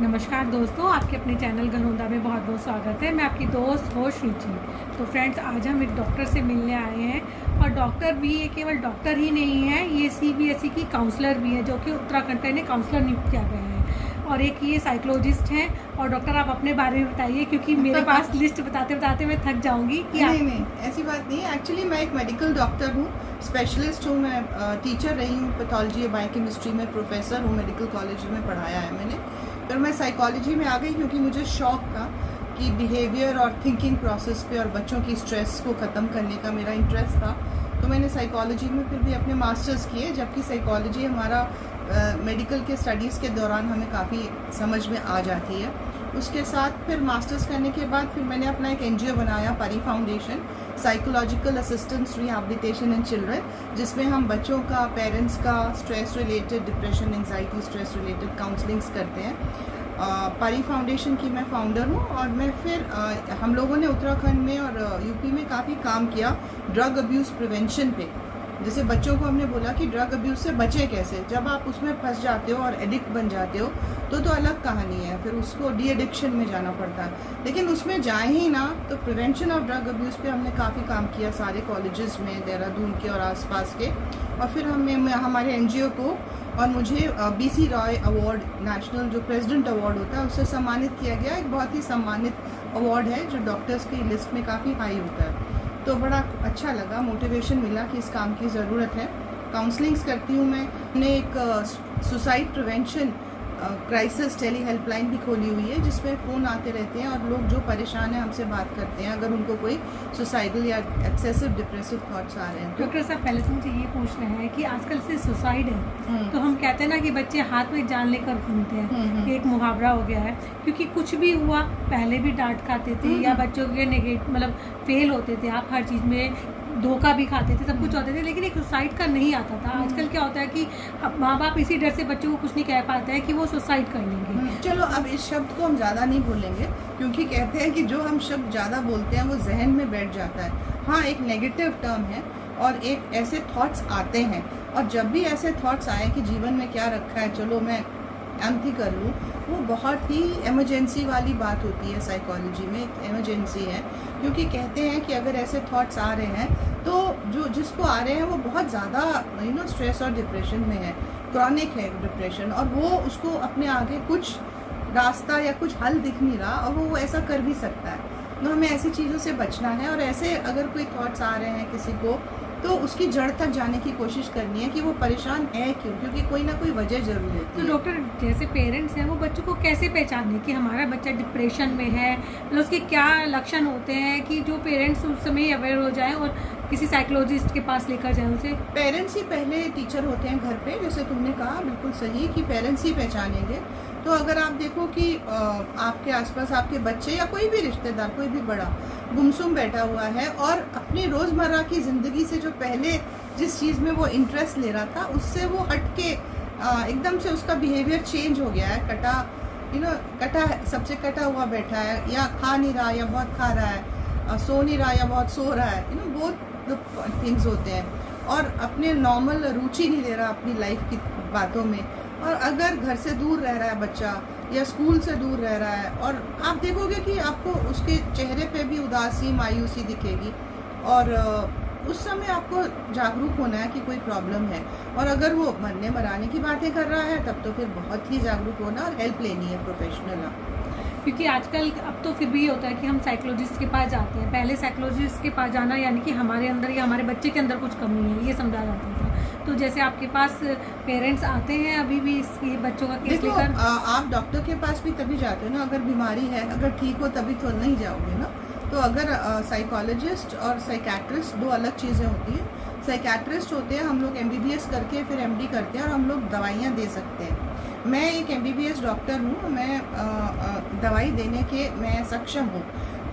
नमस्कार दोस्तों, आपके अपने चैनल घरौंदा में बहुत बहुत स्वागत है। मैं आपकी दोस्त होश रुचि। तो फ्रेंड्स, आज हम एक डॉक्टर से मिलने आए हैं और डॉक्टर भी ये केवल डॉक्टर ही नहीं है, ये CBSE की काउंसलर भी है, जो कि उत्तराखंड का इन्हें काउंसलर नियुक्त किया गया है। और एक ये साइकोलॉजिस्ट हैं। और डॉक्टर, आप अपने बारे में बताइए, क्योंकि मेरे पास लिस्ट बताते बताते मैं थक जाऊँगी कि नहीं, ऐसी बात नहीं है। एक्चुअली मैं एक मेडिकल डॉक्टर हूँ, स्पेशलिस्ट हूँ। मैं टीचर रही हूँ पैथोलॉजी या बायोकेमिस्ट्री में, प्रोफेसर हूँ, मेडिकल कॉलेज में पढ़ाया है मैंने। फिर मैं साइकोलॉजी में आ गई क्योंकि मुझे शौक था कि बिहेवियर और थिंकिंग प्रोसेस पे और बच्चों की स्ट्रेस को ख़त्म करने का मेरा इंटरेस्ट था। तो मैंने साइकोलॉजी में फिर भी अपने मास्टर्स किए, जबकि साइकोलॉजी हमारा मेडिकल के स्टडीज़ के दौरान हमें काफ़ी समझ में आ जाती है। उसके साथ फिर मास्टर्स करने के बाद फिर मैंने अपना एक NGO बनाया, परी foundation, psychological assistance rehabilitation in children, जिसमें हम बच्चों का, पेरेंट्स का stress related, depression, anxiety, stress related counsellings करते हैं। परी फाउंडेशन की मैं फाउंडर हूँ। और मैं फिर हम लोगों ने उत्तराखंड में और यूपी में काफ़ी काम किया ड्रग अब्यूज़ प्रिवेंशन पे। जैसे बच्चों को हमने बोला कि ड्रग अब्यूज़ से बचे कैसे। जब आप उसमें फंस जाते हो और एडिक्ट बन जाते हो तो अलग कहानी है, फिर उसको डी एडिक्शन में जाना पड़ता है। लेकिन उसमें जाए ही ना, तो प्रिवेंशन ऑफ ड्रग अब्यूज़ पे हमने काफ़ी काम किया सारे कॉलेजेस में, देहरादून के और आसपास के। और फिर हमने हमारे NGO को और मुझे BC रॉय अवार्ड, नेशनल जो प्रेसिडेंट अवार्ड होता है, उससे सम्मानित किया गया। एक बहुत ही सम्मानित अवार्ड है जो डॉक्टर्स की लिस्ट में काफ़ी हाई होता है। तो बड़ा अच्छा लगा, मोटिवेशन मिला कि इस काम की ज़रूरत है। काउंसलिंग्स करती हूँ मैं। मैंने एक suicide prevention crisis tele helpline भी खोली हुई है, जिसमें फ़ोन आते रहते हैं और लोग जो परेशान हैं हमसे बात करते हैं अगर उनको कोई सुसाइडल या एक्सेसिव डिप्रेसिव थॉट्स आ रहे हैं। डॉक्टर साहब, पहले तो मुझे ये पूछना है कि आजकल से सुसाइड है, तो हम कहते हैं ना कि बच्चे हाथ में जान लेकर घूमते हैं, एक मुहावरा हो गया है। क्योंकि कुछ भी हुआ, पहले भी डांट खाते थे या बच्चों के मतलब फेल होते थे, आप हर चीज़ में धोखा भी खाते थे, सब कुछ होते थे, लेकिन एक सुसाइड का नहीं आता था। आजकल क्या होता है कि माँ बाप इसी डर से बच्चों को कुछ नहीं कह पाते हैं कि वो सुसाइड कर लेंगे। चलो, अब इस शब्द को हम ज़्यादा नहीं बोलेंगे, क्योंकि कहते हैं कि जो हम शब्द ज़्यादा बोलते हैं वो जहन में बैठ जाता है। हाँ, एक नेगेटिव टर्म है और एक ऐसे थॉट्स आते हैं, और जब भी ऐसे थॉट्स आए कि जीवन में क्या रखा है, चलो मैं अंत ही कर लूँ, वो बहुत ही इमरजेंसी वाली बात होती है। साइकोलॉजी में एक इमरजेंसी है, क्योंकि कहते हैं कि अगर ऐसे थॉट्स आ रहे हैं तो जो जिसको आ रहे हैं वो बहुत ज़्यादा स्ट्रेस और डिप्रेशन में है, क्रॉनिक है डिप्रेशन, और वो उसको अपने आगे कुछ रास्ता या कुछ हल दिख नहीं रहा, और वो ऐसा कर भी सकता है। तो हमें ऐसी चीज़ों से बचना है। और ऐसे अगर कोई थॉट्स आ रहे हैं किसी को, तो उसकी जड़ तक जाने की कोशिश करनी है कि वो परेशान है क्यों, क्योंकि कोई ना कोई वजह जरूर है। तो डॉक्टर, जैसे पेरेंट्स हैं, वो बच्चों को कैसे पहचाने कि हमारा बच्चा डिप्रेशन में है, मतलब उसके क्या लक्षण होते हैं कि जो पेरेंट्स उस समय अवेयर हो जाए और किसी साइकोलॉजिस्ट के पास लेकर जाए उसे? पेरेंट्स ही पहले टीचर होते हैं घर पे, जैसे तुमने कहा बिल्कुल सही कि पेरेंट्स ही पहचानेंगे। तो अगर आप देखो कि आपके आसपास आपके बच्चे या कोई भी रिश्तेदार, कोई भी बड़ा गुमसुम बैठा हुआ है और अपनी रोज़मर्रा की ज़िंदगी से जो पहले जिस चीज़ में वो इंटरेस्ट ले रहा था, उससे वो हट के एकदम से उसका बिहेवियर चेंज हो गया है, कटा सबसे कटा हुआ बैठा है, या खा नहीं रहा या बहुत खा रहा है, सो नहीं रहा या बहुत सो रहा है, बहुत थिंग्स होते हैं, और अपने नॉर्मल रुचि नहीं ले रहा अपनी लाइफ की बातों में। और अगर घर से दूर रह रहा है बच्चा या स्कूल से दूर रह रहा है, और आप देखोगे कि आपको उसके चेहरे पे भी उदासी, मायूसी दिखेगी, और उस समय आपको जागरूक होना है कि कोई प्रॉब्लम है। और अगर वो मरने मराने की बातें कर रहा है, तब तो फिर बहुत ही जागरूक होना और हेल्प लेनी है प्रोफेशनल। क्योंकि आजकल अब तो फिर भी ये होता है कि हम साइकोलॉजिस्ट के पास जाते हैं। पहले साइकोलॉजिस्ट के पास जाना यानी कि हमारे अंदर या हमारे बच्चे के अंदर कुछ कमी है, ये समझा जाता था। तो जैसे आपके पास पेरेंट्स आते हैं अभी भी इसके बच्चों का केस लेकर? आप डॉक्टर के पास भी तभी जाते हो ना, अगर बीमारी है, अगर ठीक हो तभी तो नहीं जाओगे ना। तो अगर साइकोलॉजिस्ट और साइकेट्रिस्ट दो अलग चीज़ें होती हैं। साइकेट्रिस्ट होते हैं, हम लोग MBBS करके फिर MD करते हैं और हम लोग दवाइयाँ दे सकते हैं। मैं एक MBBS डॉक्टर हूँ, मैं दवाई देने के मैं सक्षम हूँ।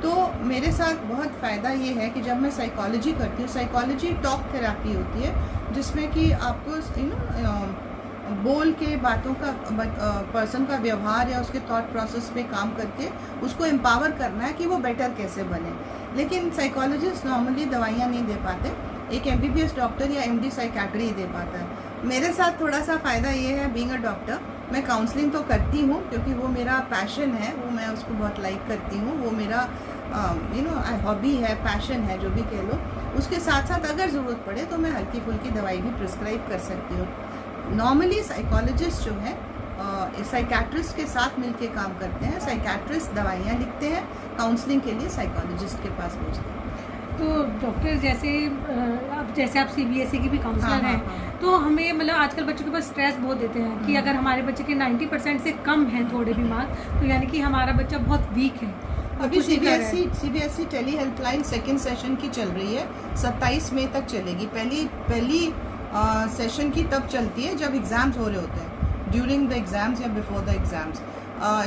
तो मेरे साथ बहुत फ़ायदा ये है कि जब मैं साइकोलॉजी करती हूँ, साइकोलॉजी टॉक थेरेपी होती है, जिसमें कि आपको बोल के बातों का, पर्सन का व्यवहार या उसके थॉट प्रोसेस पे काम करके उसको एम्पावर करना है कि वो बेटर कैसे बने। लेकिन साइकोलॉजिस्ट नॉर्मली दवाइयाँ नहीं दे पाते, एक MBBS डॉक्टर या MD साइकेट्री ही दे पाता है। मेरे साथ थोड़ा सा फ़ायदा ये है बीइंग अ डॉक्टर मैं काउंसलिंग तो करती हूँ क्योंकि वो मेरा पैशन है, वो मैं उसको बहुत लाइक करती हूँ, वो मेरा हॉबी है, पैशन है, जो भी कह लो। उसके साथ साथ अगर ज़रूरत पड़े तो मैं हल्की फुल्की दवाई भी प्रिस्क्राइब कर सकती हूँ। नॉर्मली साइकोलॉजिस्ट जो है साइकेट्रिस्ट के साथ मिलके काम करते हैं। साइकेट्रिस्ट दवाइयाँ लिखते हैं, काउंसलिंग के लिए साइकोलॉजिस्ट के पास भेजते हैं। तो डॉक्टर जैसे आप CBSE की भी काउंसलर हाँ, हैं, हाँ, हाँ। तो हमें मतलब आजकल बच्चों के पास स्ट्रेस बहुत देते हैं कि अगर हमारे बच्चे के 90% से कम हैं थोड़े भी मार्क्स, तो यानी कि हमारा बच्चा बहुत वीक है। अभी CBSE tele helpline second session की चल रही है, 27 मई तक चलेगी। पहली सेशन की तब चलती है जब एग्जाम्स हो रहे होते हैं, ड्यूरिंग द एग्जाम्स या बिफोर द एग्जाम्स।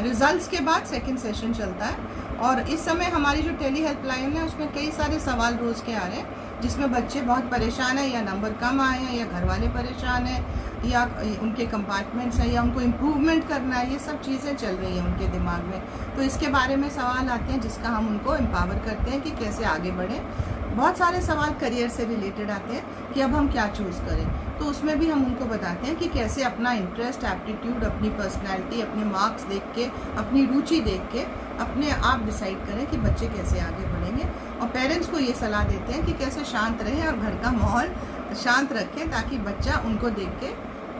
रिजल्ट्स के बाद सेकेंड सेशन चलता है। और इस समय हमारी जो टेली हेल्पलाइन है उसमें कई सारे सवाल रोज़ के आ रहे हैं, जिसमें बच्चे बहुत परेशान हैं, या नंबर कम आए हैं, या घर वाले परेशान हैं, या उनके कंपार्टमेंट्स हैं, या उनको इम्प्रूवमेंट करना है। ये सब चीज़ें चल रही हैं उनके दिमाग में। तो इसके बारे में सवाल आते हैं जिसका हम उनको एम्पावर करते हैं कि कैसे आगे बढ़ें। बहुत सारे सवाल करियर से रिलेटेड आते हैं कि अब हम क्या चूज़ करें, तो उसमें भी हम उनको बताते हैं कि कैसे अपना इंटरेस्ट, एप्टीट्यूड, अपनी पर्सनैलिटी, अपने मार्क्स देख के, अपनी रुचि देख के अपने आप डिसाइड करें कि बच्चे कैसे आगे बढ़ेंगे। और पेरेंट्स को ये सलाह देते हैं कि कैसे शांत रहें और घर का माहौल शांत रखें ताकि बच्चा उनको देख के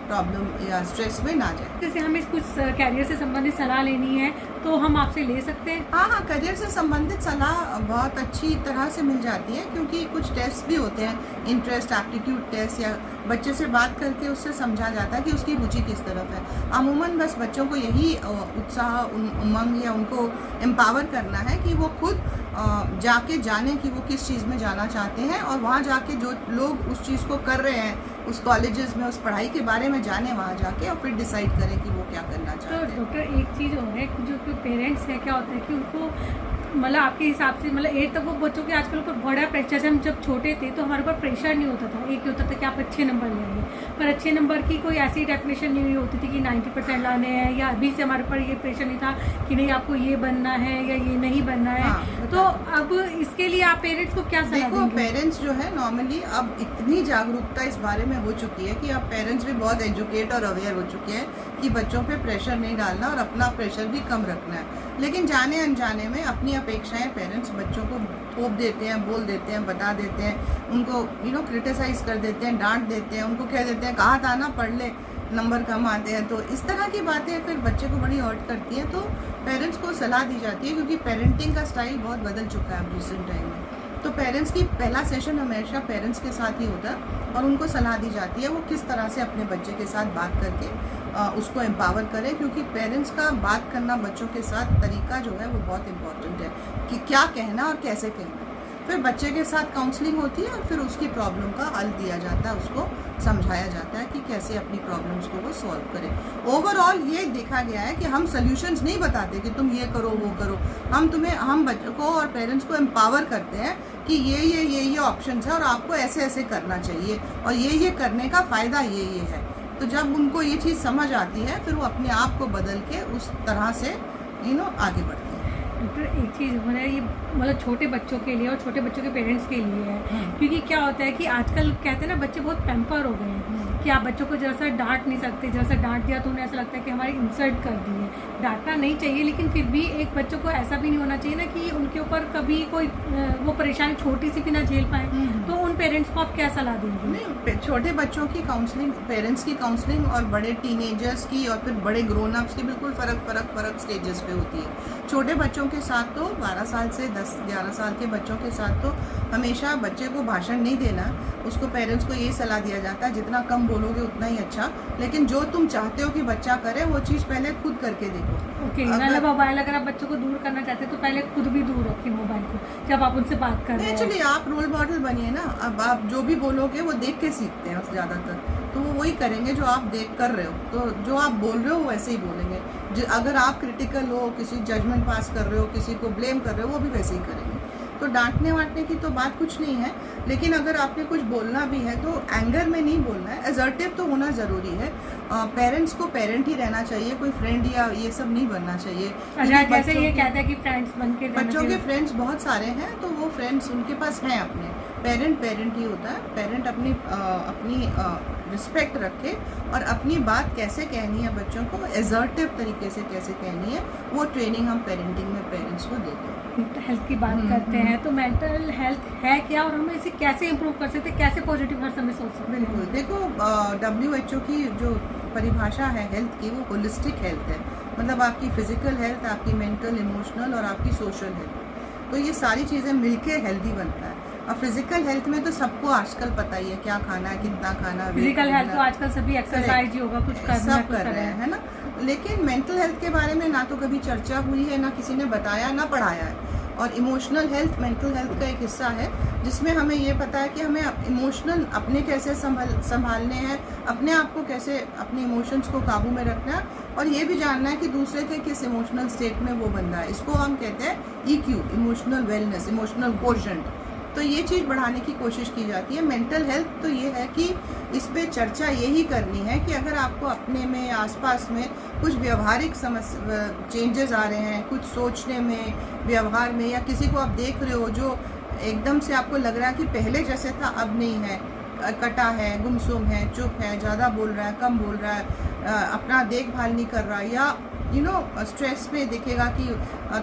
प्रॉब्लम या स्ट्रेस में ना जाए। जैसे हमें कुछ कैरियर से संबंधित सलाह लेनी है तो हम आपसे ले सकते हैं? हाँ, करियर से संबंधित सलाह बहुत अच्छी तरह से मिल जाती है, क्योंकि कुछ टेस्ट भी होते हैं, इंटरेस्ट, एप्टीट्यूड टेस्ट, या बच्चे से बात करके उससे समझा जाता है कि उसकी रुचि किस तरफ है। अमूमन बस बच्चों को यही उत्साह, उमंग या उनको एम्पावर करना है कि वो खुद जाके जाने कि वो किस चीज़ में जाना चाहते हैं, और वहाँ जाके जो लोग उस चीज़ को कर रहे हैं, उस कॉलेजेस में उस पढ़ाई के बारे में जाने वहाँ जाके, और फिर डिसाइड करें कि वो क्या करना चाहते हैं। तो डॉक्टर एक चीज़ और है कि जो पेरेंट्स हैं, क्या होता है कि उनको मतलब आपके हिसाब से मतलब 8 तक वो बच्चों के आजकल ऊपर बड़ा प्रेशर। जैसे हम जब छोटे थे तो हमारे ऊपर प्रेशर नहीं होता था, एक ही होता था कि आप अच्छे नंबर लाएंगे, पर अच्छे नंबर की कोई ऐसी डेफिनेशन नहीं होती थी कि 90% लाने हैं, या अभी से हमारे ऊपर ये प्रेशर नहीं था कि नहीं आपको ये बनना है या ये नहीं बनना है। हाँ, तो अब इसके लिए आप पेरेंट्स को क्या सलाह देंगे? देखो, पेरेंट्स जो है नॉर्मली अब इतनी जागरूकता इस बारे में हो चुकी है कि अब पेरेंट्स भी बहुत एजुकेट और अवेयर हो चुके हैं कि बच्चों पे प्रेशर नहीं डालना और अपना प्रेशर भी कम रखना है। लेकिन जाने अनजाने में अपनी अपेक्षाएं पेरेंट्स बच्चों को थोप देते हैं, बोल देते हैं, बता देते हैं, उनको क्रिटिसाइज कर देते हैं, डांट देते हैं, उनको कह देते हैं कहा था ना पढ़ ले, नंबर कम आते हैं। तो इस तरह की बातें फिर बच्चे को बड़ी हर्ट करती हैं। तो पेरेंट्स को सलाह दी जाती है, क्योंकि पेरेंटिंग का स्टाइल बहुत बदल चुका है अब रिसेंट टाइम में। तो पेरेंट्स की पहला सेशन हमेशा पेरेंट्स के साथ ही होता है, और उनको सलाह दी जाती है वो किस तरह से अपने बच्चे के साथ बात करके उसको एम्पावर करें, क्योंकि पेरेंट्स का बात करना बच्चों के साथ तरीका जो है वो बहुत इम्पोर्टेंट है कि क्या कहना और कैसे कहना। फिर बच्चे के साथ काउंसलिंग होती है और फिर उसकी प्रॉब्लम का हल दिया जाता है, उसको समझाया जाता है कि कैसे अपनी प्रॉब्लम्स को वो सॉल्व करें। ओवरऑल ये देखा गया है कि हम सॉल्यूशंस नहीं बताते कि तुम ये करो वो करो, हम बच्चों को और पेरेंट्स को एम्पावर करते हैं कि ये ऑप्शंस है और आपको ऐसे ऐसे करना चाहिए, और ये करने का फ़ायदा ये है। तो जब उनको ये चीज़ समझ आती है फिर वो अपने आप को बदल के उस तरह से आगे बढ़ते हैं। डॉक्टर एक चीज़ हो रहा है, ये मतलब छोटे बच्चों के लिए और छोटे बच्चों के पेरेंट्स के लिए है, क्योंकि क्या होता है कि आजकल कहते हैं ना बच्चे बहुत पैम्पर हो गए हैं कि आप बच्चों को जरा सा डांट नहीं सकते, जरा सा डांट दिया तो उन्हें ऐसा लगता है कि हमारी इंसल्ट कर दी है। डांटना नहीं चाहिए, लेकिन फिर भी एक बच्चों को ऐसा भी नहीं होना चाहिए ना कि उनके ऊपर कभी कोई वो परेशानी छोटी सी भी ना झेल पाए। तो उन पेरेंट्स को आप क्या सलाह देंगे? नहीं, छोटे बच्चों की काउंसलिंग, पेरेंट्स की काउंसलिंग और बड़े टीनेजर्स की और फिर बड़े ग्रोन अप्स की बिल्कुल फ़र्क स्टेजेस पे होती है। छोटे बच्चों के साथ तो 12 साल से 10-11 साल के बच्चों के साथ तो हमेशा बच्चे को भाषण नहीं देना, उसको पेरेंट्स को यही सलाह दिया जाता है जितना कम बोलोगे उतना ही अच्छा, लेकिन जो तुम चाहते हो कि बच्चा करे वो चीज़ पहले खुद करके देखो। ओके, मतलब मोबाइल अगर आप बच्चों को दूर करना चाहते हैं तो पहले खुद भी दूर रखिए मोबाइल को जब आप उनसे बात कर रहे हैं। चलिए, आप रोल मॉडल बनिए ना। अब आप जो भी बोलोगे वो देख के सीखते हैं ज़्यादातर, तो वो वही करेंगे जो आप देख कर रहे हो। तो जो आप बोल रहे हो वो वैसे ही बोलेंगे। अगर आप क्रिटिकल हो, किसी जजमेंट पास कर रहे हो, किसी को ब्लेम कर रहे हो, वो भी वैसे ही करेंगे। तो डांटने वाटने की तो बात कुछ नहीं है, लेकिन अगर आपने कुछ बोलना भी है तो एंगर में नहीं बोलना है, असर्टिव तो होना ज़रूरी है। पेरेंट्स को पेरेंट ही रहना चाहिए, कोई फ्रेंड या ये सब नहीं बनना चाहिए। अच्छा, जैसे ये कहते हैं कि फ्रेंड्स बन के बच्चों के फ्रेंड्स बहुत सारे हैं, तो वो फ्रेंड्स उनके पास हैं अपने। पेरेंट ही होता है। पेरेंट अपनी रिस्पेक्ट रखे और अपनी बात कैसे कहनी है बच्चों को एसर्टिव तरीके से कैसे कहनी है, वो ट्रेनिंग हम पेरेंटिंग में पेरेंट्स को देते हैं। मेंटल हेल्थ की बात करते हैं तो मेंटल हेल्थ है क्या और हम इसे कैसे इम्प्रूव कर सकते हैं, कैसे पॉजिटिव हर समय सोच सकते हैं? बिल्कुल, देखो WHO की जो परिभाषा है हेल्थ की, वो होलिस्टिक हेल्थ है। मतलब आपकी फिजिकल हेल्थ, आपकी मेंटल, इमोशनल और आपकी सोशल हेल्थ, तो ये सारी चीज़ें मिलके हेल्दी बनता है। और फिजिकल हेल्थ में तो सबको आजकल पता ही है क्या खाना है, कितना खाना है। फिजिकल हेल्थ तो आजकल सभी एक्सरसाइज, योगा कुछ सब कर रहे हैं, है ना। लेकिन मेंटल हेल्थ के बारे में ना तो कभी चर्चा हुई है, ना किसी ने बताया, ना पढ़ाया है। और इमोशनल हेल्थ मेंटल हेल्थ का एक हिस्सा है, जिसमें हमें ये पता है कि हमें इमोशनल अपने कैसे संभालने हैं, अपने आप को कैसे, अपने इमोशंस को काबू में रखना है, और ये भी जानना है कि दूसरे के किस इमोशनल स्टेट में वो बंदा है। इसको हम कहते हैं EQ, emotional wellness, emotional quotient. तो ये चीज़ बढ़ाने की कोशिश की जाती है। मेंटल हेल्थ तो ये है कि इस पे चर्चा यही करनी है कि अगर आपको अपने में, आसपास में कुछ व्यवहारिक समस्या, चेंजेस आ रहे हैं, कुछ सोचने में, व्यवहार में, या किसी को आप देख रहे हो जो एकदम से आपको लग रहा है कि पहले जैसे था अब नहीं है, कटा है, गुमसुम है, चुप है, ज़्यादा बोल रहा है, कम बोल रहा है, अपना देखभाल नहीं कर रहा, या स्ट्रेस में दिखेगा कि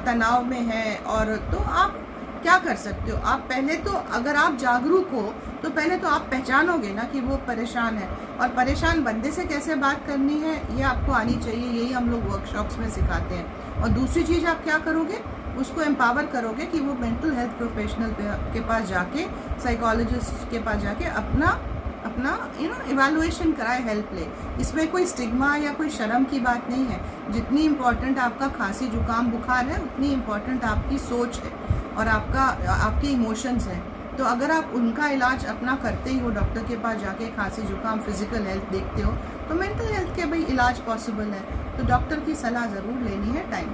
तनाव में है, और तो आप क्या कर सकते हो? आप पहले तो, अगर आप जागरूक हो तो पहले तो आप पहचानोगे ना कि वो परेशान है, और परेशान बंदे से कैसे बात करनी है ये आपको आनी चाहिए। यही हम लोग वर्कशॉप्स में सिखाते हैं। और दूसरी चीज़ आप क्या करोगे, उसको एम्पावर करोगे कि वो मेंटल हेल्थ प्रोफेशनल के पास जाके, साइकोलॉजिस्ट के पास जाके अपना इवैल्यूएशन कराए, हेल्प ले। इसमें कोई स्टिग्मा या कोई शर्म की बात नहीं है। जितनी इम्पोर्टेंट आपका खांसी, जुकाम, बुखार है, उतनी इम्पोर्टेंट आपकी सोच है और आपके इमोशंस हैं। तो अगर आप उनका इलाज अपना करते ही हो, डॉक्टर के पास जाके खांसी, जुकाम, फिजिकल हेल्थ देखते हो, तो मेंटल हेल्थ के भाई इलाज पॉसिबल है। तो डॉक्टर की सलाह ज़रूर लेनी है टाइम।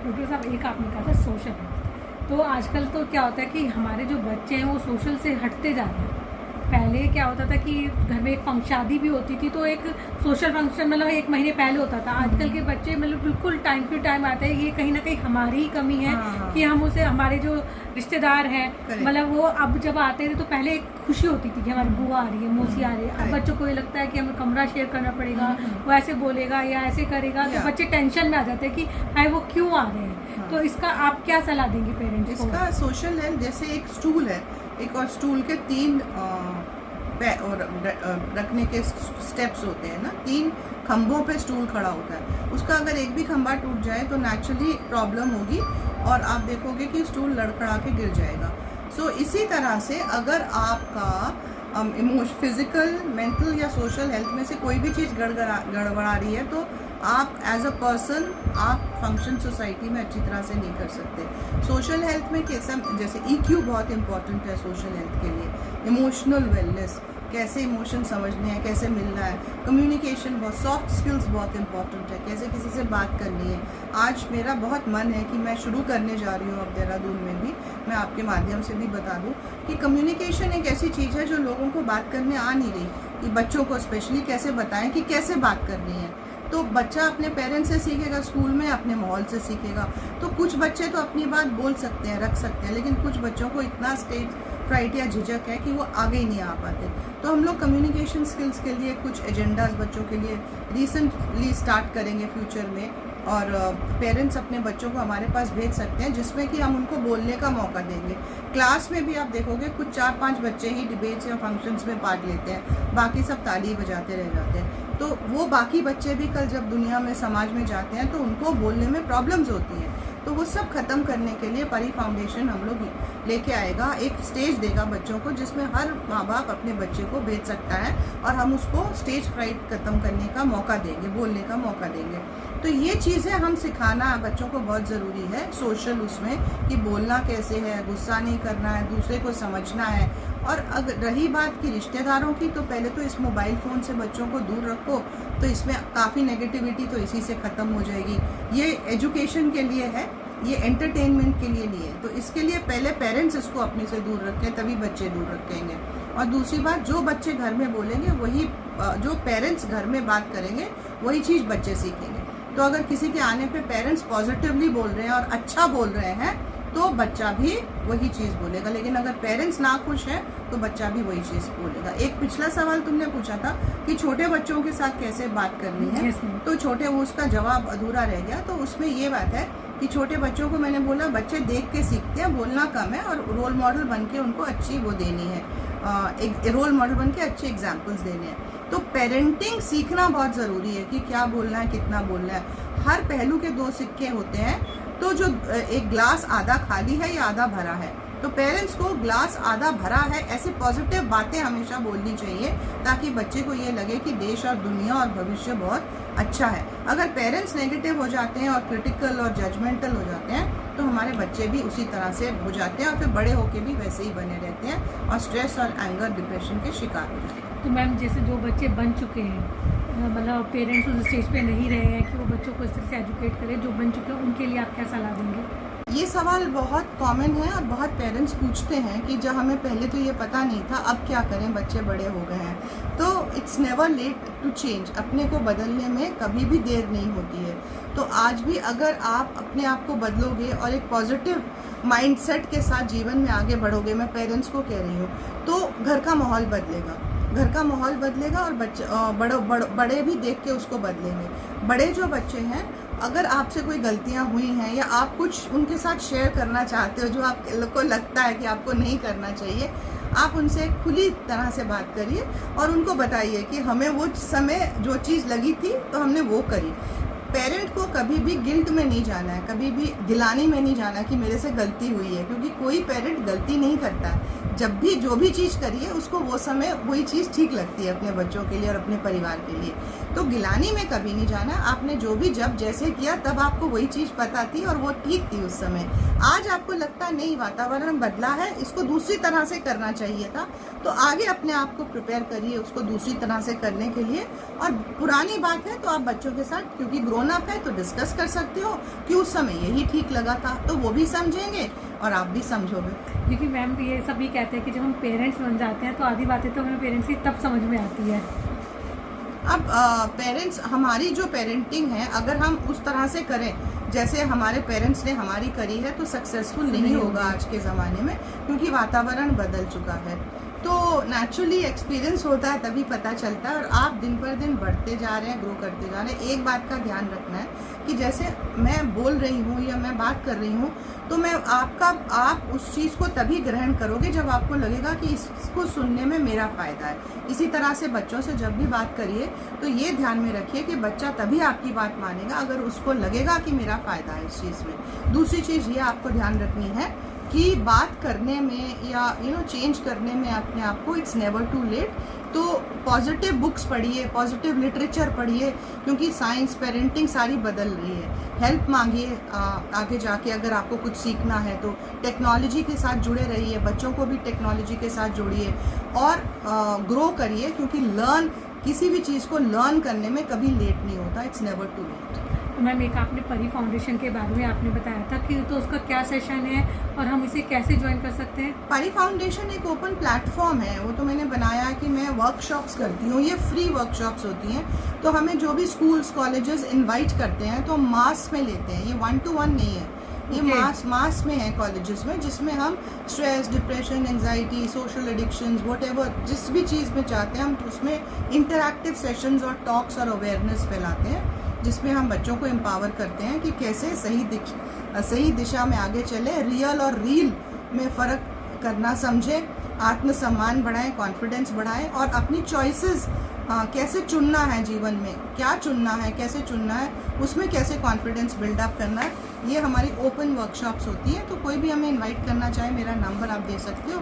डॉक्टर साहब, एक आपने कहा था सोशल हेल्थ, तो आजकल तो क्या होता है कि हमारे जो बच्चे हैं वो सोशल से हटते जा रहे हैं। पहले क्या होता था कि घर में एक शादी भी होती थी तो एक सोशल फंक्शन मतलब 1 महीने पहले होता था। आजकल के बच्चे मतलब बिल्कुल टाइम टू टाइम आते हैं। ये कहीं ना कहीं हमारी ही कमी है कि हम उसे, हमारे जो रिश्तेदार हैं मतलब वो अब जब आते थे तो पहले एक खुशी होती थी कि हमारी बुआ आ रही है, मौसी आ रही है। अब बच्चों को ये लगता है कि हमें कमरा शेयर करना पड़ेगा, वो ऐसे बोलेगा या ऐसे करेगा, तो बच्चे टेंशन में आ जाते हैं कि हाय वो क्यों आ रहे हैं। तो इसका आप क्या सलाह देंगे पेरेंट्स को? इसका सोशल हेल्थ, जैसे एक स्टूल है, एक और स्टूल के 3 और रखने के स्टेप्स होते हैं ना, 3 खंभों पे स्टूल खड़ा होता है। उसका अगर एक भी खंभा टूट जाए तो नेचुरली प्रॉब्लम होगी और आप देखोगे कि स्टूल लड़खड़ा के गिर जाएगा। सो इसी तरह से अगर आपका फिजिकल, मेंटल या सोशल हेल्थ में से कोई भी चीज़ गड़बड़ा रही है तो आप एज अ पर्सन आप फंक्शन सोसाइटी में अच्छी तरह से नहीं कर सकते। सोशल हेल्थ में कैसा, जैसे EQ बहुत इंपॉर्टेंट है सोशल हेल्थ के लिए, इमोशनल वेलनेस, कैसे इमोशन समझने हैं, कैसे मिलना है, कम्युनिकेशन बहुत, सॉफ्ट स्किल्स बहुत इंपॉर्टेंट है, कैसे किसी से बात करनी है। आज मेरा बहुत मन है कि मैं शुरू करने जा रही हूँ अब देहरादून में भी, मैं आपके माध्यम से भी बता दूँ कि कम्युनिकेशन एक ऐसी चीज़ है जो लोगों को बात करने आ नहीं रही, कि बच्चों को स्पेशली कैसे बताएं कि कैसे बात करनी है। तो बच्चा अपने पेरेंट्स से सीखेगा, स्कूल में अपने माहौल से सीखेगा। तो कुछ बच्चे तो अपनी बात बोल सकते हैं, रख सकते हैं, लेकिन कुछ बच्चों को इतना स्टेज फ्राइट या झिझक है कि वो आगे ही नहीं आ पाते। तो हम लोग कम्युनिकेशन स्किल्स के लिए कुछ एजेंडाज बच्चों के लिए रिसेंटली स्टार्ट करेंगे फ्यूचर में, और पेरेंट्स अपने बच्चों को हमारे पास भेज सकते हैं, जिसमें कि हम उनको बोलने का मौका देंगे। क्लास में भी आप देखोगे कुछ 4-5 बच्चे ही डिबेट्स या फंक्शंस में पार्ट लेते हैं, बाकी सब ताली बजाते रह जाते हैं। तो वो बाकी बच्चे भी कल जब दुनिया में, समाज में जाते हैं तो उनको बोलने में प्रॉब्लम्स होती हैं। तो वो सब खत्म करने के लिए परी फाउंडेशन हम लोग लेके आएगा, एक स्टेज देगा बच्चों को, जिसमें हर माँ बाप अपने बच्चे को भेज सकता है और हम उसको स्टेज फ्राइट खत्म करने का मौका देंगे, बोलने का मौका देंगे। तो ये चीज़ें हम सिखाना बच्चों को बहुत ज़रूरी है सोशल, उसमें कि बोलना कैसे है, गुस्सा नहीं करना है, दूसरे को समझना है। और अगर रही बात की रिश्तेदारों की, तो पहले तो इस मोबाइल फ़ोन से बच्चों को दूर रखो, तो इसमें काफ़ी नेगेटिविटी तो इसी से ख़त्म हो जाएगी। ये एजुकेशन के लिए है, ये एंटरटेनमेंट के लिए नहीं है। तो इसके लिए पहले पेरेंट्स इसको अपने से दूर रखें, तभी बच्चे दूर रखेंगे। और दूसरी बात, जो बच्चे घर में बोलेंगे वही, जो पेरेंट्स घर में बात करेंगे वही चीज़ बच्चे सीखेंगे। तो अगर किसी के आने पे पेरेंट्स पॉजिटिवली बोल रहे हैं और अच्छा बोल रहे हैं, तो बच्चा भी वही चीज़ बोलेगा। लेकिन अगर पेरेंट्स ना खुश है तो बच्चा भी वही चीज़ बोलेगा। एक पिछला सवाल तुमने पूछा था कि छोटे बच्चों के साथ कैसे बात करनी है, तो छोटे वो उसका जवाब अधूरा रह गया। तो उसमें ये बात है कि छोटे बच्चों को मैंने बोला बच्चे देख के सीखते हैं, बोलना कम है और रोल मॉडल बन के उनको अच्छी वो देनी है, एक रोल मॉडल बन के अच्छे एग्जाम्पल्स देने हैं। तो पेरेंटिंग सीखना बहुत ज़रूरी है कि क्या बोलना है, कितना बोलना है। हर पहलू के दो सिक्के होते हैं। तो जो एक ग्लास आधा खाली है या आधा भरा है, तो पेरेंट्स को ग्लास आधा भरा है ऐसे पॉजिटिव बातें हमेशा बोलनी चाहिए ताकि बच्चे को ये लगे कि देश और दुनिया और भविष्य बहुत अच्छा है। अगर पेरेंट्स नेगेटिव हो जाते हैं और क्रिटिकल और जजमेंटल हो जाते हैं तो हमारे बच्चे भी उसी तरह से हो जाते हैं और फिर बड़े होके भी वैसे ही बने रहते हैं और स्ट्रेस और एंगर डिप्रेशन के शिकार हो जाते हैं। तो मैम जैसे जो बच्चे बन चुके हैं, मतलब पेरेंट्स उस स्टेज पे नहीं रहे हैं कि वो बच्चों को इस तरह से एजुकेट करें, जो बन चुके हैं उनके लिए आप क्या सलाह देंगे? ये सवाल बहुत कॉमन है और बहुत पेरेंट्स पूछते हैं कि जब हमें पहले तो ये पता नहीं था, अब क्या करें, बच्चे बड़े हो गए हैं। तो it's never late to change. अपने को बदलने में कभी भी देर नहीं होती है। तो आज भी अगर आप अपने आप को बदलोगे और एक पॉजिटिव माइंडसेट के साथ जीवन में आगे बढ़ोगे, मैं पेरेंट्स को कह रही हूँ, तो घर का माहौल बदलेगा, घर का माहौल बदलेगा और बच्चे बड़े भी देख के उसको बदलेंगे। बड़े जो बच्चे हैं, अगर आपसे कोई गलतियां हुई हैं या आप कुछ उनके साथ शेयर करना चाहते हो जो आपको लगता है कि आपको नहीं करना चाहिए, आप उनसे खुली तरह से बात करिए और उनको बताइए कि हमें वो समय जो चीज़ लगी थी तो हमने वो करी। पेरेंट को कभी भी गिल्ट में नहीं जाना है, कभी भी गिलानी में नहीं जाना कि मेरे से गलती हुई है, क्योंकि कोई पेरेंट गलती नहीं करता है। जब भी जो भी चीज़ करिए उसको वो समय वही चीज़ ठीक लगती है अपने बच्चों के लिए और अपने परिवार के लिए। तो गिलानी में कभी नहीं जाना। आपने जो भी जब जैसे किया तब आपको वही चीज़ पता थी और वो ठीक थी उस समय। आज आपको लगता नहीं, वातावरण बदला है, इसको दूसरी तरह से करना चाहिए था, तो आगे अपने आप को प्रिपेयर करिए उसको दूसरी तरह से करने के लिए। और पुरानी बात है तो आप बच्चों के साथ, क्योंकि ग्रोन अप है, तो डिस्कस कर सकते हो कि उस समय यही ठीक लगा था, तो वो भी समझेंगे और आप भी समझोगे। क्योंकि मैम ये सभी कहते हैं कि जब हम पेरेंट्स बन जाते हैं तो आधी बातें तो हमें पेरेंट्स की तब समझ में आती है। अब पेरेंट्स, हमारी जो पेरेंटिंग है अगर हम उस तरह से करें जैसे हमारे पेरेंट्स ने हमारी करी है तो सक्सेसफुल नहीं होगा आज के ज़माने में, क्योंकि वातावरण बदल चुका है। तो नेचुरली एक्सपीरियंस होता है तभी पता चलता है। और आप दिन पर दिन बढ़ते जा रहे हैं, ग्रो करते जा रहे हैं। एक बात का ध्यान रखना है कि जैसे मैं बोल रही हूँ या मैं बात कर रही हूँ तो आप उस चीज़ को तभी ग्रहण करोगे जब आपको लगेगा कि इसको सुनने में मेरा फ़ायदा है। इसी तरह से बच्चों से जब भी बात करिए तो ये ध्यान में रखिए कि बच्चा तभी आपकी बात मानेगा अगर उसको लगेगा कि मेरा फ़ायदा है इस चीज़ में। दूसरी चीज़ ये आपको ध्यान रखनी है कि बात करने में या चेंज करने में अपने आप को, इट्स नेवर टू लेट। तो पॉजिटिव बुक्स पढ़िए, पॉजिटिव लिटरेचर पढ़िए, क्योंकि साइंस, पेरेंटिंग सारी बदल रही है। हेल्प मांगिए आगे जाके अगर आपको कुछ सीखना है तो। टेक्नोलॉजी के साथ जुड़े रहिए, बच्चों को भी टेक्नोलॉजी के साथ जोड़िए और ग्रो करिए, क्योंकि किसी भी चीज़ को लर्न करने में कभी लेट नहीं होता। It's never too late. Ma'am एक आपने परी फाउंडेशन के बारे में आपने बताया था कि तो उसका क्या सेशन है और हम इसे कैसे ज्वाइन कर सकते हैं? परी फाउंडेशन एक ओपन प्लेटफॉर्म है, वो तो मैंने बनाया है कि मैं वर्कशॉप्स करती हूँ। ये फ्री वर्कशॉप्स होती हैं, तो हमें जो भी स्कूल्स कॉलेजेस इनवाइट करते हैं तो हम मास में लेते हैं। ये 1-to-1 नहीं है, ये मास में है कॉलेजेस में, जिसमें हम stress, depression, anxiety, social addictions, whatever जिस भी चीज़ में चाहते हैं हम उसमें इंटरैक्टिव सेशंस और टॉक्स और अवेयरनेस फैलाते हैं, जिसमें हम बच्चों को एम्पावर करते हैं कि कैसे सही दिशा में आगे चले, रियल और रील में फ़र्क करना समझें, आत्मसम्मान बढ़ाएं, कॉन्फिडेंस बढ़ाएं और अपनी चॉइसेस कैसे चुनना है जीवन में, क्या चुनना है, कैसे चुनना है, उसमें कैसे कॉन्फिडेंस बिल्डअप करना है। ये हमारी ओपन वर्कशॉप्स होती हैं। तो कोई भी हमें इनवाइट करना चाहे, मेरा नंबर आप दे सकते हो,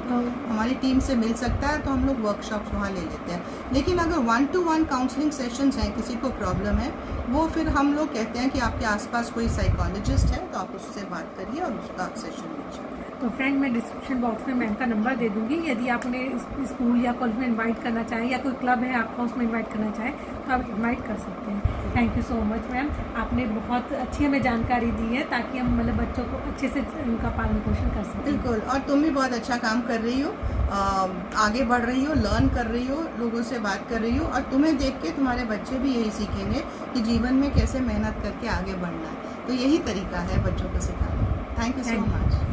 हमारी टीम से मिल सकता है, तो हम लोग वर्कशॉप्स वहाँ ले लेते हैं। लेकिन अगर 1-to-1 काउंसलिंग सेशंस हैं, किसी को प्रॉब्लम है, वो फिर हम लोग कहते हैं कि आपके आसपास कोई साइकोलॉजिस्ट है तो आप उससे बात करिए और उसका सेशन लीजिए। तो फ्रेंड, मैं डिस्क्रिप्शन बॉक्स में मैम का नंबर दे दूंगी। यदि आप उन्हें स्कूल या कॉलेज में इनवाइट करना चाहें या कोई क्लब है आपका उसमें इनवाइट करना चाहें तो आप इनवाइट कर सकते हैं। Thank you so much ma'am, आपने बहुत अच्छी हमें जानकारी दी है ताकि हम मतलब बच्चों को अच्छे से उनका पालन पोषण कर सकें। बिल्कुल, और तुम भी बहुत अच्छा काम कर रही हो, आगे बढ़ रही हो, लर्न कर रही हो, लोगों से बात कर रही हो, और तुम्हें देख के तुम्हारे बच्चे भी यही सीखेंगे कि जीवन में कैसे मेहनत करके आगे बढ़ना है। तो यही तरीका है बच्चों को सिखाने। Thank you so much.